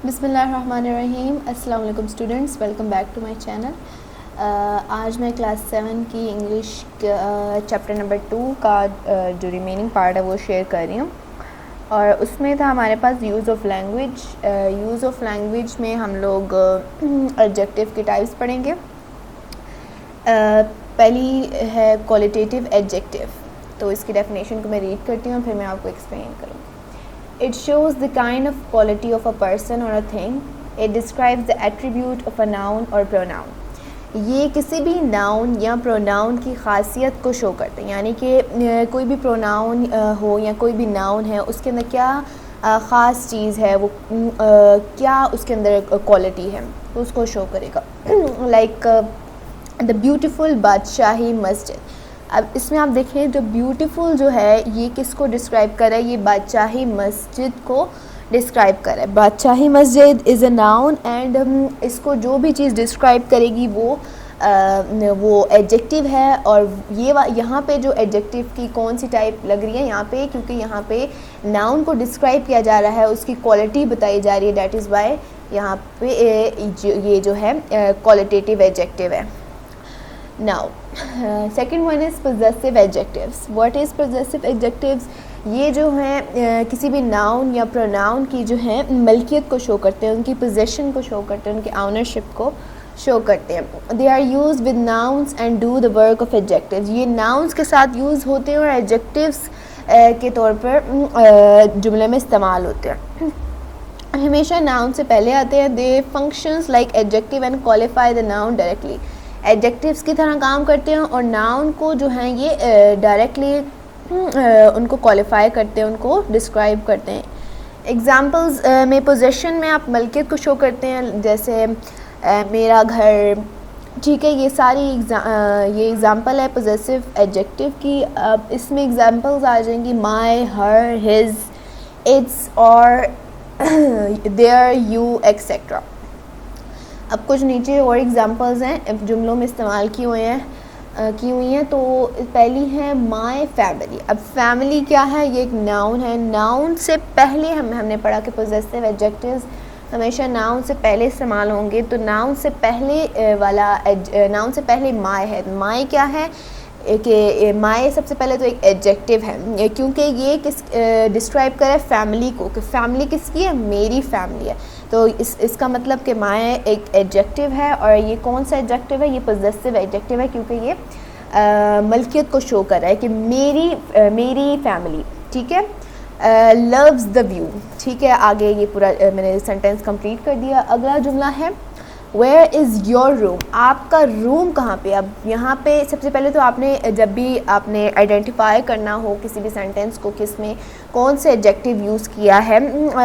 बिस्मिल्लाहिर्रहमानिर्रहीम। अस्सलाम वालेकुम students, welcome back to my channel. आज मैं क्लास 7 की इंग्लिश चैप्टर नंबर 2 का जो रिमेनिंग पार्ट है वो शेयर कर रही हूँ। और उसमें था हमारे पास use of language. Use of language में हम लोग एडजेक्टिव की टाइप्स पढ़ेंगे। पहली है क्वालिटेटिव एडजेक्टिव, तो इसकी डेफिनेशन को मैं रीड करती हूँ, फिर मैं आपको एक्सप्लेन करूँगी। It shows the kind of quality of a person or a thing. It describes the attribute of a noun or pronoun. ये किसी भी नाउन या प्रोनाउन की खासियत को शो करते हैं, यानी कि कोई भी प्रोनाउन हो या कोई भी नाउन है, उसके अंदर क्या ख़ास चीज़ है, वो क्या उसके अंदर क्वालिटी है, तो उसको शो करेगा। लाइक द ब्यूटीफुल बादशाही मस्जिद। अब इसमें आप देखें, जो ब्यूटीफुल जो है ये किसको डिस्क्राइब कर रहा है, ये बादशाही मस्जिद को डिस्क्राइब कर रहा है। बादशाही मस्जिद इज़ अ नाउन एंड इसको जो भी चीज़ डिस्क्राइब करेगी वो एडजेक्टिव है। और ये यहाँ पे जो एडजेक्टिव की कौन सी टाइप लग रही है यहाँ पे, क्योंकि यहाँ पे नाउन को डिस्क्राइब किया जा रहा है, उसकी क्वालिटी बताई जा रही है, डैट इज़ वाई यहाँ पे ये जो है क्वालिटेटिव एडजेक्टिव है। Now, second one is possessive adjectives. What is possessive adjectives? ये जो हैं किसी भी नाउन या प्रोनाउन की जो है मलकियत को शो करते हैं, उनकी पोजेशन को शो करते हैं, उनकी ऑनरशिप को शो करते हैं। They are used with nouns and do the work of adjectives. ये nouns के साथ यूज़ होते हैं और adjectives के तौर पर जुमले में इस्तेमाल होते हैं। हमेशा नाउन से पहले आते हैं। They functions like adjective and qualify the noun directly. Adjectives की तरह काम करते हैं और नाउन को जो है ये डायरेक्टली उनको क्वालिफाई करते हैं, उनको डिस्क्राइब करते हैं। एग्जांपल्स में पोजेशन में आप मलकियत को शो करते हैं, जैसे मेरा घर, ठीक है। ये सारी ये एग्जांपल है पोजेसिव एडजेक्टिव की। अब इसमें एग्जांपल्स आ जाएंगी माय, हर, हिज, इट्स और देयर, यू एक्सेट्रा। अब कुछ नीचे और एग्जांपल्स हैं जुमलों में इस्तेमाल की हुई हैं। तो पहली है माय फैमिली। अब फैमिली क्या है, ये एक नाउन है। नाउन से पहले हमने पढ़ा कि पोजेसिव एडजेक्टिव्स हमेशा नाउन से पहले इस्तेमाल होंगे। तो नाउन से पहले माय है। माय क्या है कि माय सबसे पहले तो एक एडजेक्टिव है, क्योंकि ये डिस्क्राइब करे फैमिली को, कि फैमिली किसकी है, मेरी फैमिली है। तो इसका मतलब कि माय एक एडजेक्टिव है, और ये कौन सा एडजेक्टिव है, ये पोजेसिव एडजेक्टिव है, क्योंकि ये मलकियत को शो कर रहा है कि मेरी फैमिली, ठीक है। लव्स द व्यू, ठीक है। आगे ये पूरा मैंने सेंटेंस कंप्लीट कर दिया। अगला जुमला है वेयर इज़ योर रूम, आपका रूम कहाँ पे। अब यहाँ पे सबसे पहले तो आपने जब भी आपने आइडेंटिफाई करना हो किसी भी सेंटेंस को, किस में कौन से एडजेक्टिव यूज़ किया है,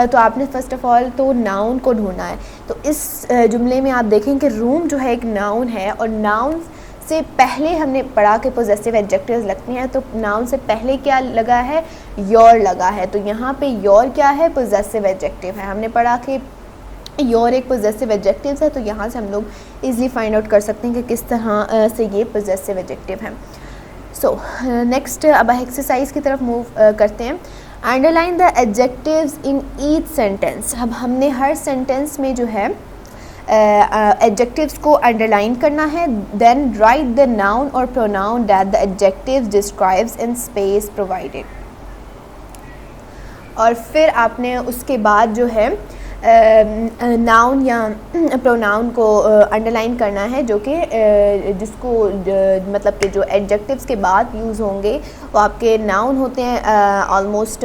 तो आपने फ़र्स्ट ऑफ़ ऑल तो नाउन को ढूंढना है। तो इस जुमले में आप देखें कि रूम जो है एक नाउन है, और नाउन से पहले हमने पढ़ा कि पोजेसिव एडजेक्टिव्स लगते हैं। तो नाउन से पहले क्या लगा है, योर लगा है। तो यहाँ पे योर क्या है, पोजेसिव एडजेक्टिव है। हमने पढ़ा कि योर एक पोजेसिव एडजेक्टिव है, तो यहाँ से हम लोग इजीली फाइंड आउट कर सकते हैं कि किस तरह से ये पोजेसिव एडजेक्टिव है। सो नेक्स्ट अब एक्सरसाइज की तरफ मूव करते हैं। Underline the adjectives in each sentence. अब हमने हर सेंटेंस में जो है एडजेक्टिव्स को अंडरलाइन करना है। देन राइट द नाउन और pronoun that the adjective describes in space provided. और फिर आपने उसके बाद जो है नाउन या प्रोनाउन को अंडरलाइन करना है, जो कि जिसको मतलब कि जो एडजेक्टिव्स के बाद यूज़ होंगे वो आपके नाउन होते हैं। ऑलमोस्ट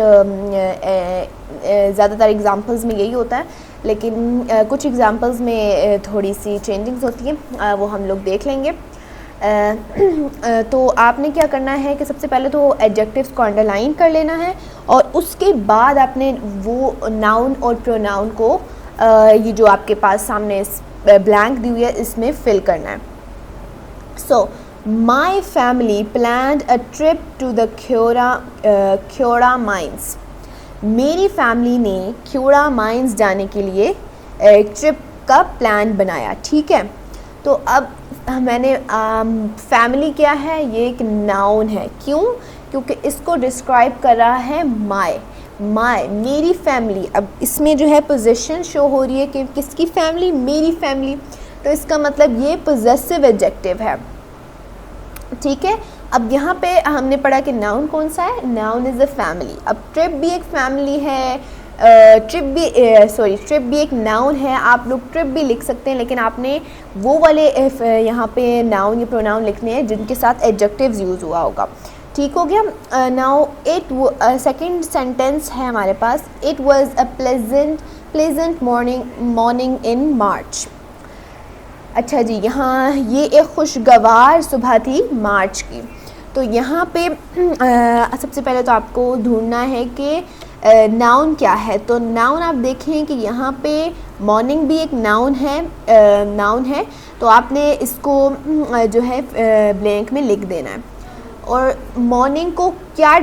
ज़्यादातर एग्जांपल्स में यही होता है, लेकिन कुछ एग्जांपल्स में थोड़ी सी चेंजिंग्स होती हैं, वो हम लोग देख लेंगे। तो आपने क्या करना है कि सबसे पहले तो एडजेक्टिव्स को अंडरलाइन कर लेना है, और उसके बाद आपने वो नाउन और प्रोनाउन को ये जो आपके पास सामने ब्लैंक दी हुई है इसमें फिल करना है। So my family planned a trip to the Khewra mines. मेरी फैमिली ने ख्योड़ा माइंस जाने के लिए एक ट्रिप का प्लान बनाया, ठीक है। तो अब मैंने फैमिली क्या है, ये एक नाउन है। क्यों? क्योंकि इसको डिस्क्राइब कर रहा है माय। माय, मेरी फैमिली। अब इसमें जो है पोजेशन शो हो रही है कि किसकी फैमिली, मेरी फैमिली, तो इसका मतलब ये पोजेसिव एडजेक्टिव है, ठीक है। अब यहाँ पे हमने पढ़ा कि नाउन कौन सा है, नाउन इज़ अ फैमिली। अब ट्रिप भी एक फैमिली है, ट्रिप भी एक नाउन है, आप लोग ट्रिप भी लिख सकते हैं, लेकिन आपने वो वाले यहाँ पे नाउन या प्रोनाउन लिखने हैं जिनके साथ एडजेक्टिव्स यूज़ हुआ होगा, ठीक हो गया। नाउ सेकंड सेंटेंस है हमारे पास, it was a pleasant morning in March. अच्छा जी, यहाँ ये एक खुशगवार सुबह थी मार्च की। तो यहाँ पे सबसे पहले तो आपको ढूंढना है कि नाउन क्या है। तो नाउन आप देखें कि यहाँ पे मॉर्निंग भी एक नाउन है, तो आपने इसको जो है ब्लैंक में लिख देना है। और मॉर्निंग को क्या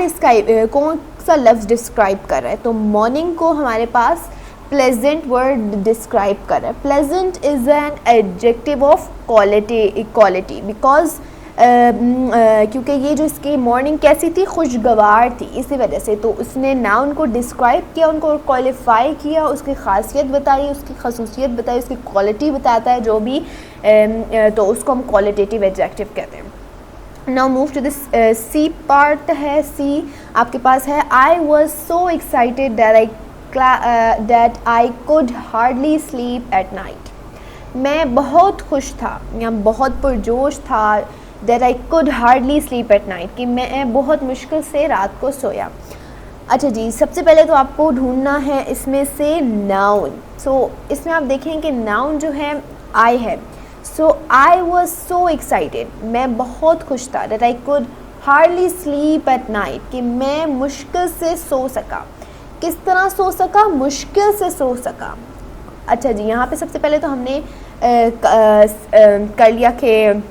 कौन सा लफ्ज़ डिस्क्राइब कर रहा है, तो मॉर्निंग को हमारे पास प्लेजेंट वर्ड डिस्क्राइब कर रहा है। Pleasant is an adjective of quality because क्योंकि ये जो इसकी मॉर्निंग कैसी थी, खुशगवार थी, इसी वजह से तो उसने नाउन को डिस्क्राइब किया, उनको क्वालिफाई किया, उसकी खासियत बताई, उसकी खसूसियत बताई, उसकी क्वालिटी बताता है जो भी, तो उसको हम क्वालिटेटिव एडजेक्टिव कहते हैं। Now move to this C part है। सी आपके पास है, I was so excited that I could hardly sleep at night. मैं बहुत खुश था या बहुत पुरजोश था, that I could hardly sleep at night, कि मैं बहुत मुश्किल से रात को सोया। अच्छा जी, सबसे पहले तो आपको ढूंढना है इसमें से नाउन। सो इसमें आप देखें कि नाउन जो है आई है। सो आई वॉज सो एक्साइटेड, मैं बहुत खुश था, that I could hardly sleep at night, कि मैं मुश्किल से सो सका। किस तरह सो सका, मुश्किल से सो सका। अच्छा जी, यहाँ पे सबसे पहले तो हमने कर लिया कि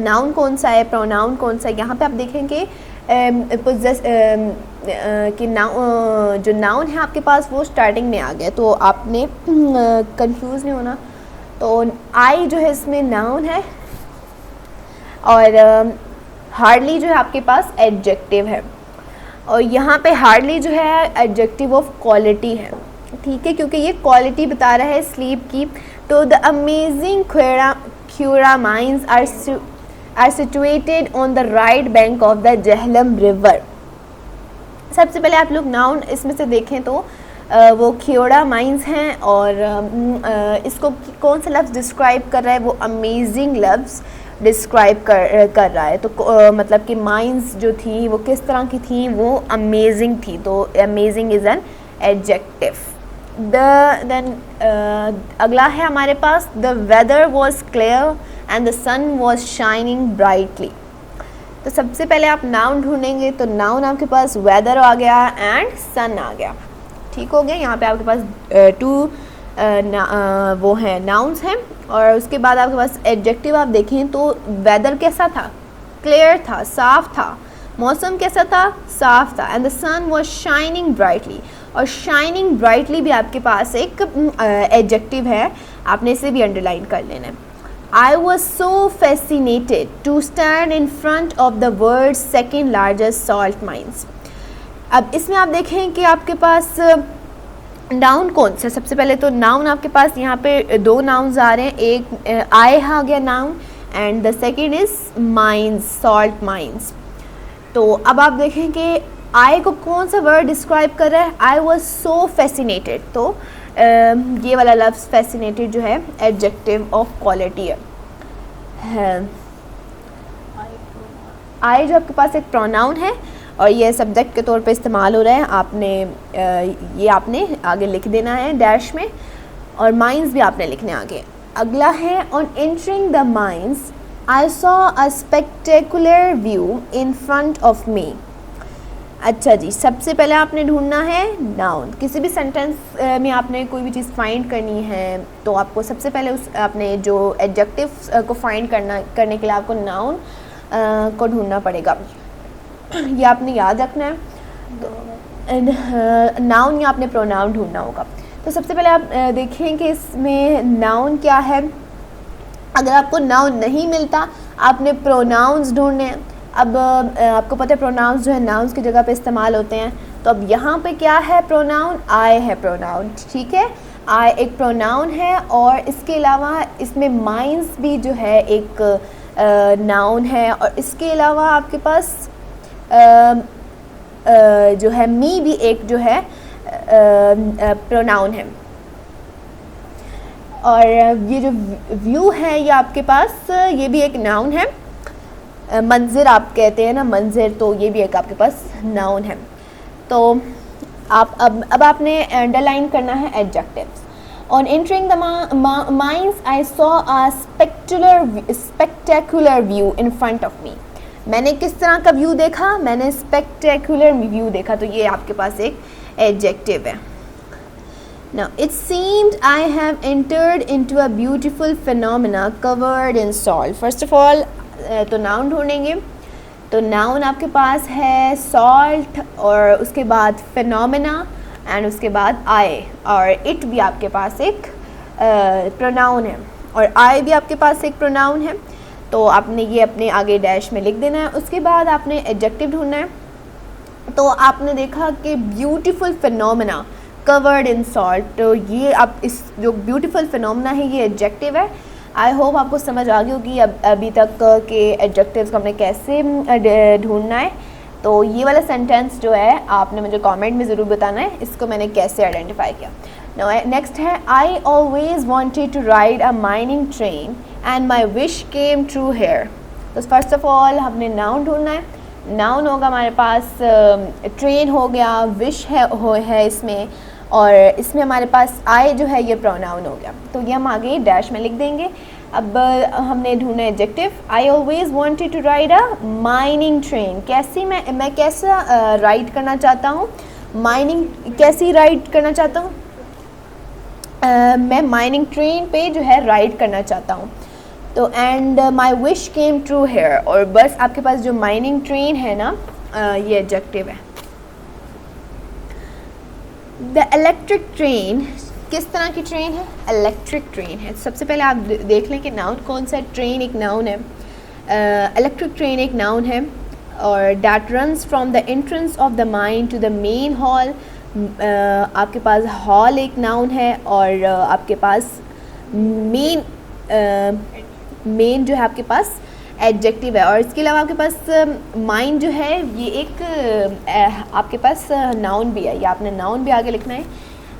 नाउन कौन सा है, प्रोनाउन कौन सा है। यहाँ पे आप देखेंगे कि जो नाउन है आपके पास वो स्टार्टिंग में आ गया, तो आपने कंफ्यूज नहीं होना। तो आई जो है इसमें नाउन है और हार्डली जो है आपके पास एडजेक्टिव है, और यहाँ पे हार्डली जो है एडजेक्टिव ऑफ क्वालिटी है, ठीक है, क्योंकि ये क्वालिटी बता रहा है स्लीप की। तो the amazing Khura mines are situated on the right bank of the Jhelum river। सबसे पहले आप लोग नाउन इसमें से देखें तो वो ख्योड़ा माइंस हैं, और इसको कौन सा लफ्ज़ डिस्क्राइब कर रहा है, वो अमेजिंग लफ्ज़ डिस्क्राइब कर रहा है। तो मतलब कि माइंस जो थी वो किस तरह की थी, वो अमेजिंग थी, तो amazing is an adjective. Then अगला है हमारे पास, the weather was clear and the sun was shining brightly. तो सबसे पहले आप नाउन ढूंढेंगे, तो नाउन आपके पास वेदर आ गया एंड सन आ गया, ठीक हो गया। यहाँ पे आपके पास वो हैं नाउन्स हैं, और उसके बाद आपके पास एडजेक्टिव आप देखें तो वेदर कैसा था, क्लियर था, साफ था। मौसम कैसा था, साफ था। And the sun was shining brightly, और शाइनिंग ब्राइटली भी आपके पास एक एडजेक्टिव है, आपने इसे भी अंडरलाइन कर लेना है। I was so fascinated to stand in front of the world second largest salt mines. अब इसमें आप देखें कि आपके पास नाउन कौन सा, सबसे पहले तो नाउन आपके पास यहाँ पे दो नाउन्स आ रहे हैं, एक आई आ गया noun and the second is mines, salt mines. तो अब आप देखें कि आई को कौन सा वर्ड डिस्क्राइब कर रहा है, आई वॉज सो फैसिनेटेड, तो ये वाला लफ्ज़ फैसिनेटेड जो है एडजेक्टिव ऑफ क्वालिटी है। आई जो आपके पास एक प्रोनाउन है और ये सब्जेक्ट के तौर पे इस्तेमाल हो रहा है, ये आपने आगे लिख देना है डैश में, और माइंस भी आपने लिखने आगे। अगला है, on entering the mines I saw a spectacular view in front of me. अच्छा जी, सबसे पहले आपने ढूंढना है नाउन। किसी भी सेंटेंस में आपने कोई भी चीज़ फाइंड करनी है तो आपको सबसे पहले उस आपने जो एडजेक्टिव को फाइंड करने के लिए आपको नाउन को ढूंढना पड़ेगा, ये आपने याद रखना है। तो नाउन या आपने प्रोनाउन ढूंढना होगा। तो सबसे पहले आप देखें कि इसमें नाउन क्या है। अगर आपको नाउन नहीं मिलता आपने प्रोनाउंस ढूंढने हैं। अब आपको पता है प्रोनाउंस जो है नाउन्स की जगह पे इस्तेमाल होते हैं, तो अब यहाँ पे क्या है प्रोनाउन, आई है प्रोनाउन, ठीक है, आई एक प्रोनाउन है और इसके अलावा इसमें माइंस भी जो है एक नाउन है और इसके अलावा आपके पास जो है मी भी एक जो है प्रोनाउन है। और ये जो व्यू है ये आपके पास ये भी एक नाउन है, मंजिर आप कहते हैं ना मंजिर, तो ये भी एक आपके पास नाउन है। तो आप अब आपने अंडरलाइन करना है adjectives. On entering the mines I saw a spectacular view in front of me. मैंने किस तरह का व्यू देखा, मैंने स्पेक्टेकुलर व्यू देखा, तो ये आपके पास एक एडजेक्टिव है। Now it seemed I have entered into a beautiful phenomena covered in salt. First of all तो नाउन ढूंढेंगे, तो नाउन आपके पास है सॉल्ट और उसके बाद फिनोमेना एंड उसके बाद आए, और इट भी आपके पास एक प्रोनाउन है और आई भी आपके पास एक प्रोनाउन है। तो आपने ये अपने आगे डैश में लिख देना है। उसके बाद आपने एडजेक्टिव ढूंढना है। तो आपने देखा कि beautiful phenomena covered in salt, तो ये आप इस जो ब्यूटीफुल फिनोमेना है ये एडजेक्टिव है। आई होप आपको समझ आ गई होगी अभी तक के एडजेक्टिव्स को हमने कैसे ढूंढना है। तो ये वाला सेंटेंस जो है आपने मुझे कमेंट में ज़रूर बताना है इसको मैंने कैसे आइडेंटिफाई किया। नेक्स्ट है I always wanted to ride a mining train and my wish came true here. तो फर्स्ट ऑफ ऑल हमने नाउन ढूंढना है। नाउन होगा हमारे पास ट्रेन हो गया, विश है इसमें, और इसमें हमारे पास आई जो है ये प्रोनाउन हो गया। तो ये हम आगे डैश में लिख देंगे। अब हमने ढूंढा adjective. I always wanted to ride a mining train. कैसी मैं कैसा राइड करना चाहता हूँ, माइनिंग कैसी राइड करना चाहता हूँ, मैं माइनिंग ट्रेन पे जो है राइड करना चाहता हूँ। तो and my wish came true here, और बस आपके पास जो माइनिंग ट्रेन है ना ये एडजेक्टिव है। द इलेक्ट्रिक ट्रेन, किस तरह की ट्रेन है, इलेक्ट्रिक ट्रेन है। सबसे पहले आप देख लें कि नाउन कौन सा है। ट्रेन एक नाउन है, इलेक्ट्रिक ट्रेन एक नाउन है, और that runs from the entrance of the mine to the main hall. आपके पास हॉल एक नाउन है और आपके पास मेन जो है आपके पास एडजेक्टिव है। और इसके अलावा आपके पास माइन जो है ये एक आपके पास नाउन भी है, ये आपने नाउन भी आगे लिखना है।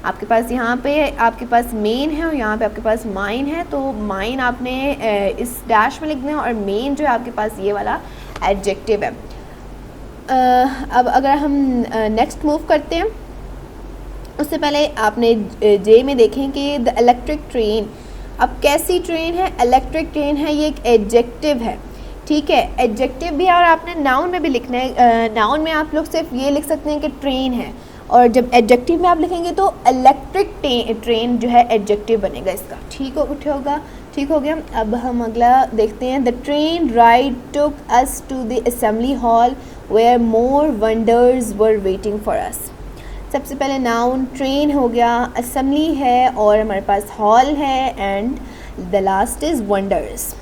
आपके पास यहाँ पे आपके पास मेन है और यहाँ पे आपके पास माइन है, तो माइन आपने इस डैश में लिखना है और मेन जो है आपके पास ये वाला एडजेक्टिव है। अब अगर हम नेक्स्ट मूव करते हैं, उससे पहले आपने जे में देखें कि द इलेक्ट्रिक ट्रेन, अब कैसी ट्रेन है, इलेक्ट्रिक ट्रेन है, ये एक एडजेक्टिव है, ठीक है। एडजेक्टिव भी और आपने नाउन में भी लिखना है। नाउन में आप लोग सिर्फ ये लिख सकते हैं कि ट्रेन है, और जब एडजेक्टिव में आप लिखेंगे तो इलेक्ट्रिक ट्रेन जो है एडजेक्टिव बनेगा इसका, ठीक हो गया। अब हम अगला देखते हैं। The train ride took us to the assembly hall where more wonders were waiting for us. सबसे पहले नाउन ट्रेन हो गया, असेंबली है और हमारे पास हॉल है, and the last is wonders.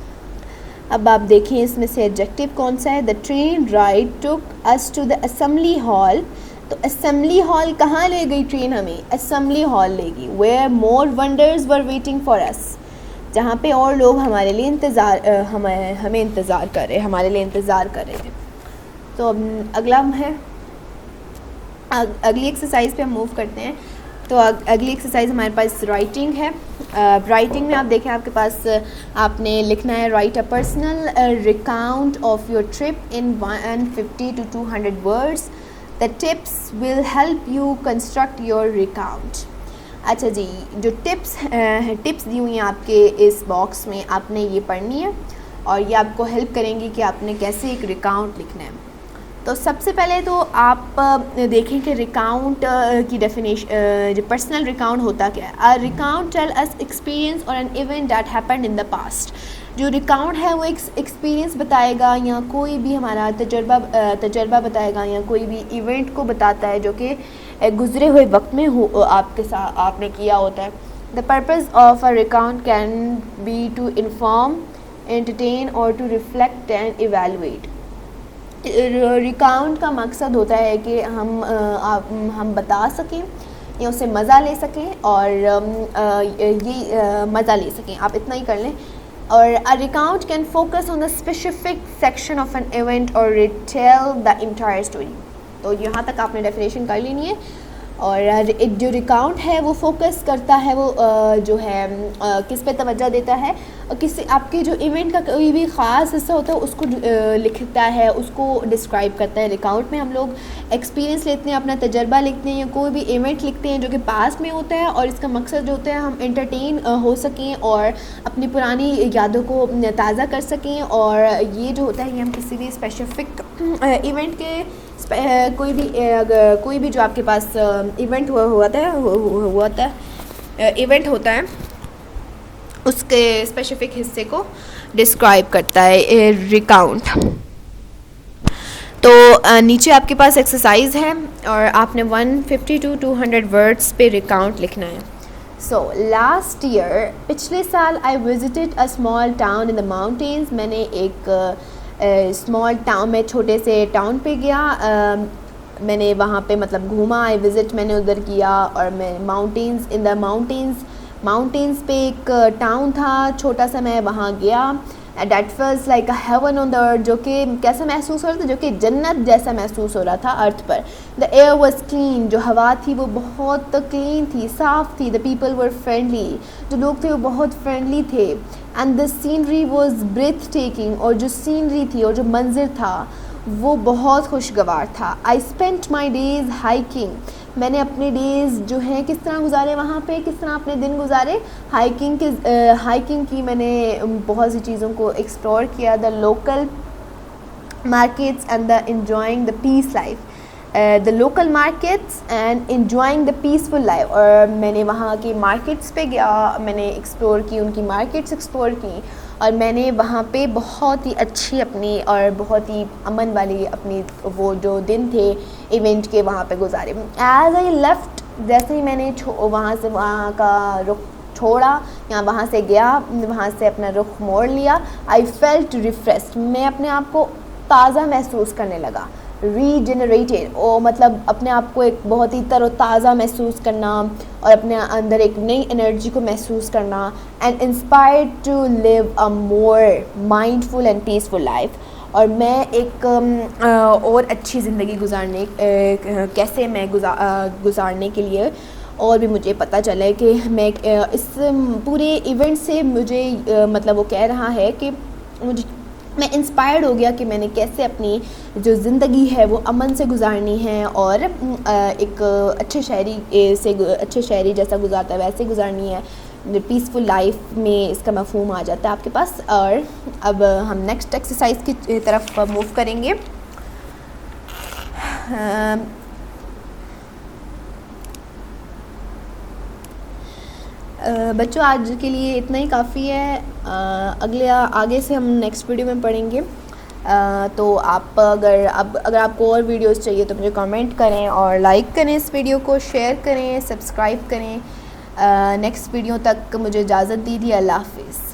अब आप देखें इसमें से एडजेक्टिव कौन सा है। The train ride took us to the assembly hall, तो असेंबली हॉल कहाँ ले गई ट्रेन हमें, असेंबली हॉल लेगी। Where more wonders were waiting for us, जहाँ पे और लोग हमारे लिए हमें इंतज़ार कर रहे, हमारे लिए इंतज़ार कर रहे थे। तो अब अगला है, अगली एक्सरसाइज पे हम मूव करते हैं। तो अगली एक्सरसाइज हमारे पास राइटिंग है। राइटिंग में आप देखें आपके पास आपने लिखना है right a personal recount of your trip in 150 to 200 words. The tips will help you construct your recount. अच्छा जी, जो टिप्स दी हुई हैं आपके इस बॉक्स में, आपने ये पढ़नी है और ये आपको हेल्प करेंगी कि आपने कैसे एक रिकाउंट लिखना है। तो सबसे पहले तो आप देखें कि रिकाउंट की डेफिनेशन, जो पर्सनल रिकाउंट होता क्या है। अ रिकाउंट टेल अस एक्सपीरियंस और an event that happened in the past. जो रिकाउंट है वो एक एक्सपीरियंस बताएगा या कोई भी हमारा तजर्बा बताएगा या कोई भी इवेंट को बताता है जो कि गुज़रे हुए वक्त में आपके साथ आपने किया होता है। The purpose of a recount can be to inform, entertain और to reflect and evaluate. Recount का मकसद होता है कि हम बता सकें या उससे मज़ा ले सकें और ये मज़ा ले सकें, आप इतना ही कर लें। और a recount can focus on the specific section of an event और रिटेल द इंटायर स्टोरी। तो यहाँ तक आपने डेफिनेशन कर लेनी है। और जो रिकाउंट है वो फोकस करता है, वो जो है किस पे तवज्जो देता है, किसी आपके जो इवेंट का कोई भी ख़ास हिस्सा होता है उसको लिखता है, उसको डिस्क्राइब करता है। रिकाउंट में हम लोग एक्सपीरियंस लेते हैं, अपना तजर्बा लिखते हैं या कोई भी इवेंट लिखते हैं जो कि पास में होता है, और इसका मकसद जो होता है हम एंटरटेन हो सकें और अपनी पुरानी यादों को ताज़ा कर सकें। और ये जो होता है ये हम किसी भी स्पेसिफिक इवेंट के कोई भी जो आपके पास इवेंट इवेंट होता है उसके स्पेसिफिक हिस्से को डिस्क्राइब करता है रिकाउंट। तो नीचे आपके पास एक्सरसाइज है और आपने 150 to 200 वर्ड्स पे रिकाउंट लिखना है। सो लास्ट ईयर, पिछले साल, I visited a small town in the mountains. मैंने एक स्मॉल टाउन में छोटे से टाउन पे गया, मैंने वहाँ पे मतलब घूमा, आई विज़िट मैंने उधर किया। और मैं माउंटेन्स पे एक टाउन था छोटा सा, मैं वहाँ गया। That feels like a heaven on the earth, जो कि कैसा महसूस हो रहा था, जो कि जन्नत जैसा महसूस हो रहा था अर्थ पर। द एयर वॉज क्लीन, जो हवा थी वो बहुत क्लीन थी, साफ़ थी। द पीपल वर फ्रेंडली, जो लोग थे वो बहुत फ्रेंडली थे। And the scenery was breathtaking, और जो सीनरी थी और जो मंजर था वो बहुत खुशगवार था। I spent my days hiking, मैंने अपने डेज़ जो हैं किस तरह गुजारे वहाँ पे, किस तरह अपने दिन गुजारे, हाइकिंग की मैंने बहुत सी चीज़ों को एक्सप्लोर किया। The local markets and the enjoying the peace life, the local markets and enjoying the peaceful life. और मैंने वहाँ के मार्केट्स पे गया, मैंने एक्सप्लोर की, उनकी मार्केट्स एक्सप्लोर की, और मैंने वहाँ पे बहुत ही अच्छी अपनी और बहुत ही अमन वाली अपनी वो जो दिन थे इवेंट के वहाँ पे गुजारे। एज आई लेफ्ट, जैसे ही मैंने वहाँ का रुख छोड़ा या वहाँ से गया, वहाँ से अपना रुख मोड़ लिया, आई फेल्ट रिफ्रेश्ड, मैं अपने आप को ताज़ा महसूस करने लगा। रीजनरेटेड, ओ मतलब अपने आप को एक बहुत ही तरोताज़ा महसूस करना और अपने अंदर एक नई एनर्जी को महसूस करना। And inspired to live a more mindful and peaceful life, और मैं एक और अच्छी ज़िंदगी गुजारने कैसे मैं गुजारने के लिए और भी मुझे पता चला है कि मैं इस पूरे इवेंट से मुझे मतलब वो कह रहा है कि मैं इंस्पायर्ड हो गया कि मैंने कैसे अपनी जो ज़िंदगी है वो अमन से गुजारनी है और एक अच्छे शहरी जैसा गुजारता है वैसे गुजारनी है। पीसफुल लाइफ में इसका मफ़हूम आ जाता है आपके पास। और अब हम नेक्स्ट एक्सरसाइज की तरफ मूव करेंगे। बच्चों, आज के लिए इतना ही काफ़ी है। आगे से हम नेक्स्ट वीडियो में पढ़ेंगे। तो आप अगर आपको और वीडियोस चाहिए तो मुझे कमेंट करें और लाइक करें, इस वीडियो को शेयर करें, सब्सक्राइब करें। नेक्स्ट वीडियो तक मुझे इजाज़त दीजिए। अल्लाह हाफ़िज़।